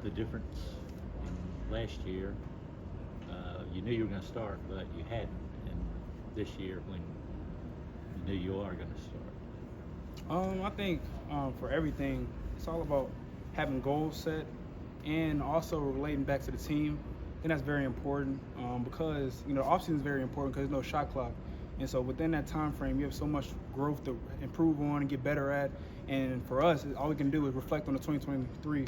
the difference in last year? You knew you were going to start, but you hadn't. And this year, when you knew you are going to start. I think for everything, it's all about having goals set and also relating back to the team. I think that's very important because offseason is very important because there's no shot clock, and so within that time frame, you have so much growth to improve on and get better at. And for us, all we can do is reflect on the 2023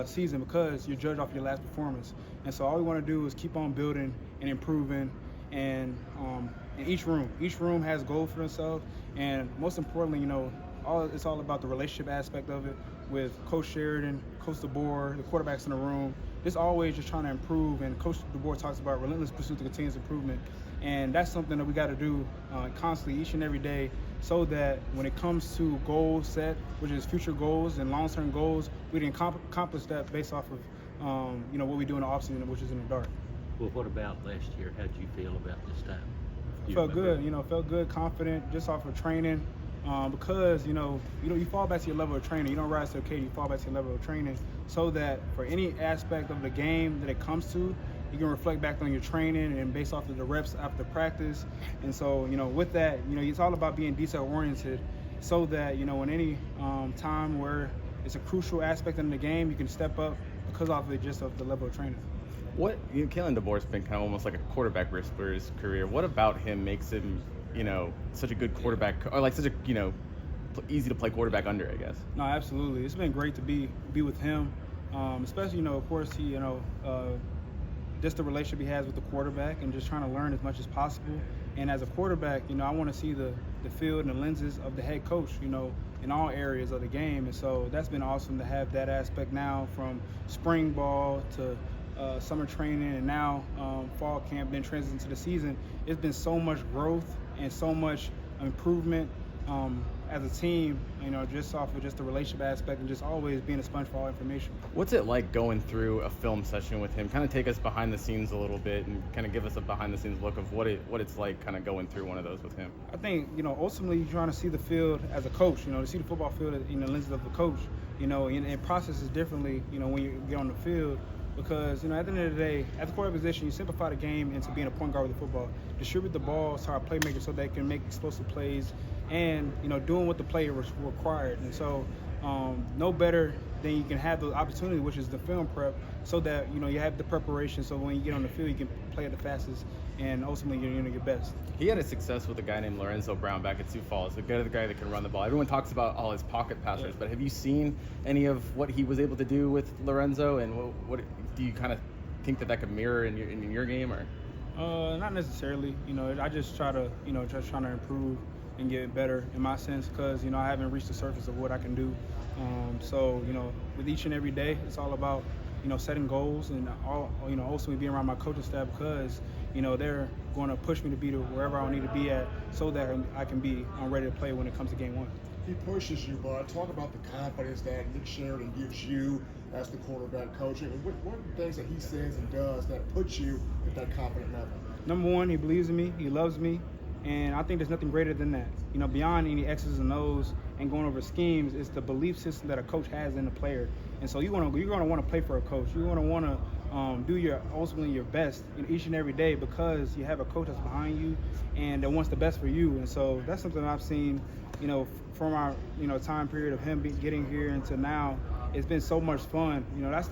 season because you're judged off your last performance. And so all we want to do is keep on building and improving. And in each room has goals for themselves. And most importantly, it's all about the relationship aspect of it with Coach Sheridan, Coach DeBoer, the quarterbacks in the room. Just always just trying to improve. And Coach DeBoer talks about relentless pursuit to continuous improvement. And that's something that we got to do constantly, each and every day, so that when it comes to goals set, which is future goals and long-term goals, we can accomplish that based off of what we do in the offseason, which is in the dark. Well, what about last year? How did you feel about this time? Felt good, felt good, confident, just off of training, because you fall back to your level of training. You don't rise to the occasion. You fall back to your level of training, so that for any aspect of the game that it comes to, you can reflect back on your training and based off of the reps after practice. And so, with that, it's all about being detail-oriented so that, in any time where it's a crucial aspect in the game, you can step up because of it, just of the level of training. Kalen DeBoer's been kind of almost like a quarterback whisperer his career. What about him makes him, such a good quarterback, or like such a, easy to play quarterback under, I guess? No, absolutely. It's been great to be with him, especially, of course, he, just the relationship he has with the quarterback and just trying to learn as much as possible. And as a quarterback, I want to see the field and the lenses of the head coach, in all areas of the game. And so that's been awesome to have that aspect now, from spring ball to summer training and now fall camp, then transition to the season. It's been so much growth and so much improvement as a team, just off of just the relationship aspect and just always being a sponge for all information. What's it like going through a film session with him? Kind of take us behind the scenes a little bit and kind of give us a behind the scenes look of what it's like kind of going through one of those with him. I think, ultimately you're trying to see the field as a coach, to see the football field in the lenses of the coach, and it processes differently, when you get on the field. Because, at the end of the day, at the quarterback position, you simplify the game into being a point guard with the football. Distribute the ball to our playmakers so they can make explosive plays and, doing what the player was required. And so, no better than you can have the opportunity, which is the film prep, so that, you have the preparation so when you get on the field, you can play at the fastest and ultimately you're going to get best. He had a success with a guy named Lorenzo Brown back at Sioux Falls, the guy that can run the ball. Everyone talks about all his pocket passers, but have you seen any of what he was able to do with Lorenzo, and what do you kind of think that could mirror in your game, or? Not necessarily. I just try to, just trying to improve and get better in my sense, because I haven't reached the surface of what I can do. So with each and every day, it's all about setting goals and also being around my coaching staff, because they're going to push me to be to wherever I need to be at, so that I can be ready to play when it comes to game one. He pushes you, Bud. Talk about the confidence that Nick Sheridan gives you as the quarterback coach. And what are the things that he says and does that puts you at that confident level? Number one, he believes in me. He loves me. And I think there's nothing greater than that. Beyond any X's and O's and going over schemes, it's the belief system that a coach has in the player. And so you're going to want to play for a coach. You're going to want to do ultimately your best each and every day, because you have a coach that's behind you and that wants the best for you. And so that's something I've seen, from our time period of him getting here until now. It's been so much fun.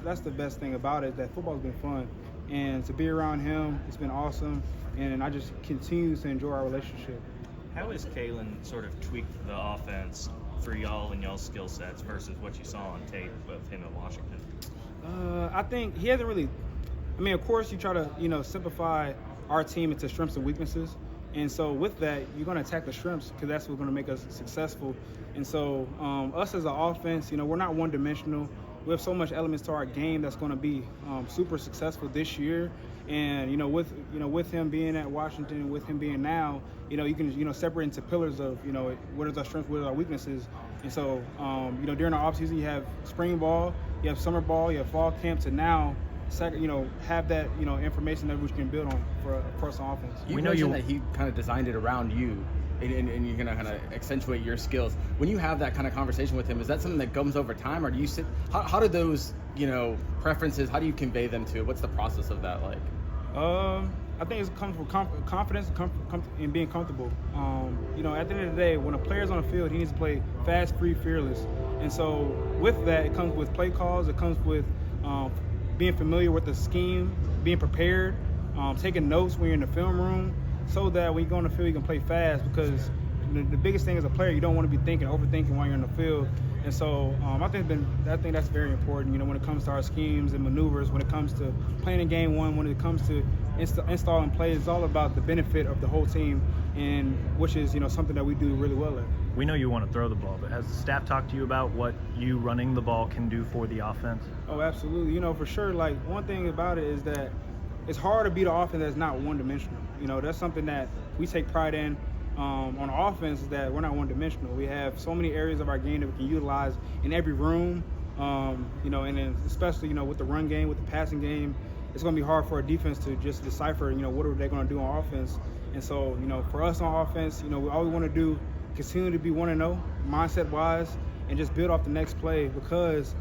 That's the best thing about it, that football's been fun. And to be around him, it's been awesome. And I just continue to enjoy our relationship. How has Kalen sort of tweaked the offense for y'all and y'all's skill sets versus what you saw on tape with him in Washington? I think he hasn't really. Of course, you try to simplify our team into strengths and weaknesses, and so with that, you're going to attack the strengths, because that's what's going to make us successful. And so, us as an offense, we're not one-dimensional. We have so much elements to our game that's going to be super successful this year. And with him being at Washington, with him being now, you can separate into pillars of what is our strengths, what are our weaknesses. And so during the offseason, you have spring ball, you have summer ball, you have fall camp, to now have that information that we can build on for a personal offense. You mentioned that he kind of designed it around you, and you're gonna kind of accentuate your skills. When you have that kind of conversation with him, is that something that comes over time, or do you sit? How do those preferences? How do you convey them to? What's the process of that like? I think it comes with confidence and being comfortable. At the end of the day, when a player's on the field, he needs to play fast, free, fearless. And so with that, it comes with play calls. It comes with being familiar with the scheme, being prepared, taking notes when you're in the film room, so that when you go on the field, you can play fast. Because the biggest thing as a player, you don't want to be overthinking while you're in the field. And so I think that's very important, when it comes to our schemes and maneuvers, when it comes to playing in game one, when it comes to installing plays, it's all about the benefit of the whole team, and which is, something that we do really well at. We know you want to throw the ball, but has the staff talked to you about what you running the ball can do for the offense? Oh, absolutely. For sure, like, one thing about it is that it's hard to beat an offense that's not one-dimensional. That's something that we take pride in. On offense is that we're not one-dimensional. We have so many areas of our game that we can utilize in every room, and then especially, with the run game, with the passing game, it's going to be hard for a defense to just decipher, what are they going to do on offense. And so, for us on offense, all we want to do, continue to be 1-0, mindset-wise, and just build off the next play, because,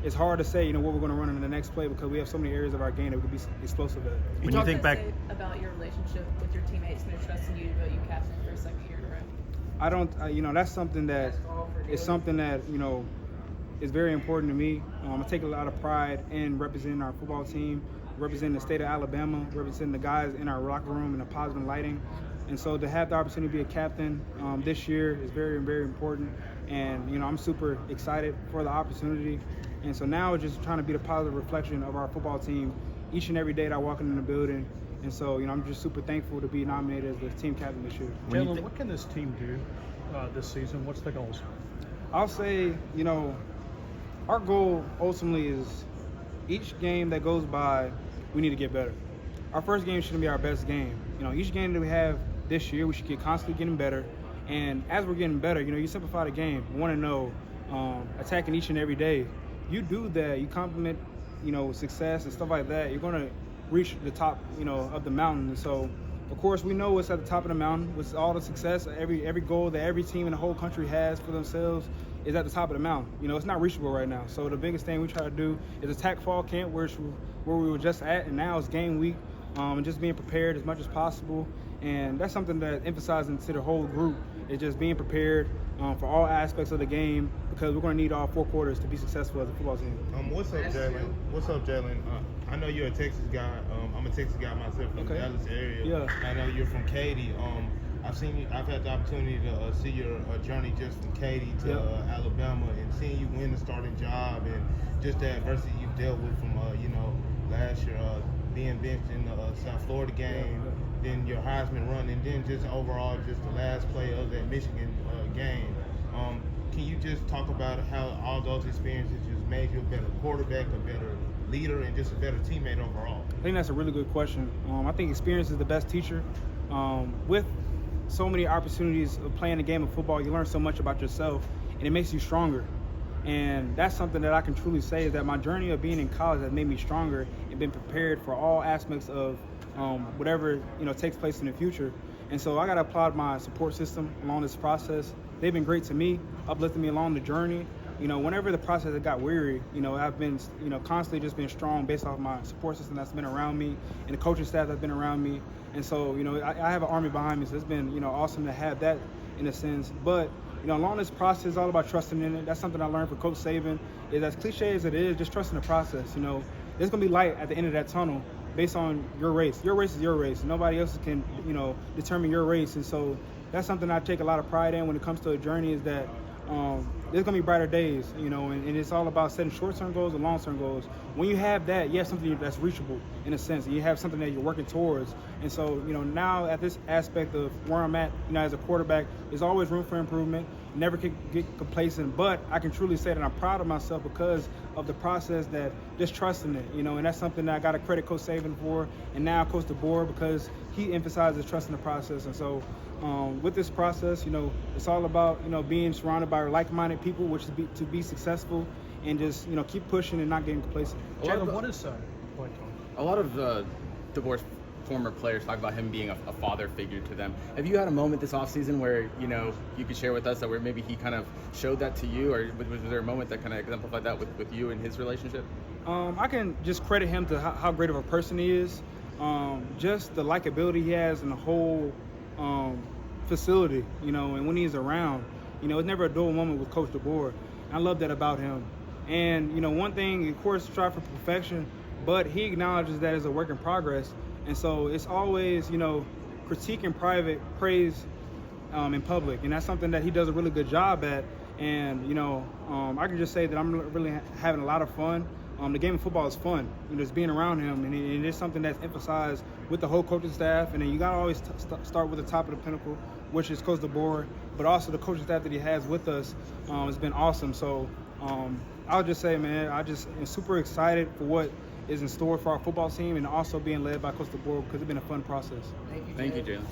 it's hard to say, what we're going to run in the next play, because we have so many areas of our game that we can be explosive at. When you think back about your relationship with your teammates and their trust in you to vote you captain for a second year in a row. I don't, that's something that is very important to me. I take a lot of pride in representing our football team, representing the state of Alabama, representing the guys in our locker room in a positive lighting. And so to have the opportunity to be a captain this year is very, very important. And, I'm super excited for the opportunity. And so now it's just trying to be the positive reflection of our football team each and every day that I walk in the building. And so, I'm just super thankful to be nominated as the team captain this year. Jalen, what can this team do this season? What's the goals? I'll say, our goal ultimately is each game that goes by, we need to get better. Our first game shouldn't be our best game. Each game that we have this year, we should get constantly getting better. And as we're getting better, you simplify the game, 1-0, attacking each and every day. You do that, you complement, success and stuff like that, you're going to reach the top, of the mountain. And so, of course, we know what's at the top of the mountain. With all the success, every goal that every team in the whole country has for themselves is at the top of the mountain. It's not reachable right now. So the biggest thing we try to do is attack fall camp, where we were just at, and now it's game week, and just being prepared as much as possible. And that's something that emphasizing to the whole group is just being prepared for all aspects of the game, because we're going to need all 4 quarters to be successful as a football team. What's up, Jalen? I know you're a Texas guy. I'm a Texas guy myself from the Dallas area. Yeah. I know you're from Katy. I've had the opportunity to see your journey just from Katy to Alabama, and seeing you win the starting job, and just the adversity you've dealt with from last year, being benched in the South Florida game, then your Heisman run, and then just overall just the last play of that Michigan game. Can you just talk about how all those experiences just made you a better quarterback, a better leader, and just a better teammate overall? I think that's a really good question. I think experience is the best teacher. With so many opportunities of playing the game of football, you learn so much about yourself, and it makes you stronger. And that's something that I can truly say, is that my journey of being in college has made me stronger and been prepared for all aspects of whatever takes place in the future. And so I got to applaud my support system along this process. They've been great to me, uplifting me along the journey. Whenever the process got weary, I've been, constantly just been strong based off my support system that's been around me, and the coaching staff that's been around me. And so, I have an army behind me, so it's been, awesome to have that in a sense. But, along this process, it's all about trusting in it. That's something I learned from Coach Saban, is as cliche as it is, just trusting the process. There's going to be light at the end of that tunnel based on your race. Your race is your race. Nobody else can, determine your race. And so that's something I take a lot of pride in when it comes to a journey, is that there's going to be brighter days, and it's all about setting short-term goals and long-term goals. When you have that, you have something that's reachable in a sense, and you have something that you're working towards. And so, now at this aspect of where I'm at, as a quarterback, there's always room for improvement. Never can get complacent, but I can truly say that I'm proud of myself because of the process, that just trusting it, and that's something that I got to credit Coach Saban for, and now Coach DeBoer, because he emphasizes trusting the process. And so with this process, it's all about, being surrounded by like-minded people, which is to be successful, and just, keep pushing and not getting complacent. Jalen, what is a lot of DeBoer's former players talk about him being a father figure to them. Have you had a moment this offseason where, you know, you could share with us that where maybe he kind of showed that to you, or was there a moment that kind of exemplified that with you and his relationship? I can just credit him to how great of a person he is. Just the likability he has in the whole facility, you know, and when he's around, you know, it's never a dull moment with Coach DeBoer. I love that about him. And, you know, one thing, of course, strive for perfection, but he acknowledges that as a work in progress. And so it's always, you know, critique in private, praise in public. And that's something that he does a really good job at. And, you know, I can just say that I'm really having a lot of fun. The game of football is fun, you know, just being around him, and it's something that's emphasized with the whole coaching staff. And then you got to always start with the top of the pinnacle, which is Coach DeBoer, but also the coaching staff that he has with us has been awesome. So I'll just say, man, I just am super excited for what is in store for our football team, and also being led by Coach DeBoer, because it's been a fun process. Thank you, Jalen.